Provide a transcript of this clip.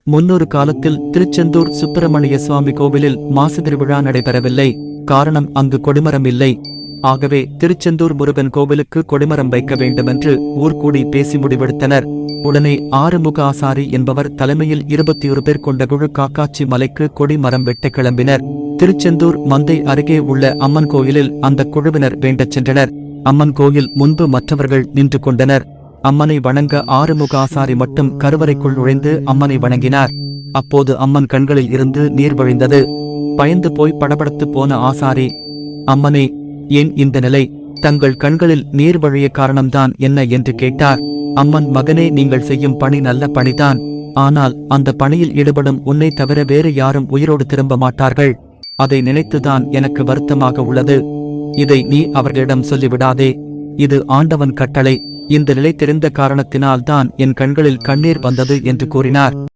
முன்னொரு காலத்தில் திருச்செந்தூர் சுப்பிரமணிய சுவாமி கோவிலில் மாசி திருவிழா நடைபெறவில்லை. காரணம், அங்கு கொடிமரம் இல்லை. ஆகவே திருச்செந்தூர் முருகன் கோவிலுக்கு கொடிமரம் வைக்க வேண்டுமென்று ஊர்கூடி பேசி முடிவெடுத்தனர். உடனே ஆறுமுக ஆசாரி என்பவர் தலைமையில் 21 பேர் கொண்ட குழு காக்காட்சி மலைக்கு கொடிமரம் வெட்ட கிளம்பினர். திருச்செந்தூர் மந்தை அருகே உள்ள அம்மன் கோயிலில் அந்த குழுவினர் வேண்டச் சென்றனர். அம்மன் கோயில் முன்பு மற்றவர்கள் நின்று கொண்டனர். அம்மனை வணங்க ஆறுமுக ஆசாரி மட்டும் கருவறைக்குள் நுழைந்து அம்மனை வணங்கினார். அப்போது அம்மன் கண்களில் இருந்து நீர் வழிந்தது. பயந்து போய் படபடத்து போன ஆசாரி, அம்மனே, ஏன் இந்த நிலை? தங்கள் கண்களில் நீர் வழிய காரணம்தான் என்ன என்று கேட்டார். அம்மன், மகனே, நீங்கள் செய்யும் பணி நல்ல பணிதான். ஆனால் அந்த பணியில் ஈடுபடும் உன்னை தவிர வேறு யாரும் உயிரோடு திரும்ப மாட்டார்கள். அதை நினைத்துதான் எனக்கு வருத்தமாக உள்ளது. இதை நீ அவர்களிடம் சொல்லிவிடாதே. இது ஆண்டவன் கட்டளை. இந்த நிலை தெரிந்த காரணத்தினால் தான் என் கண்களில் கண்ணீர் வந்தது என்று கூறினார்.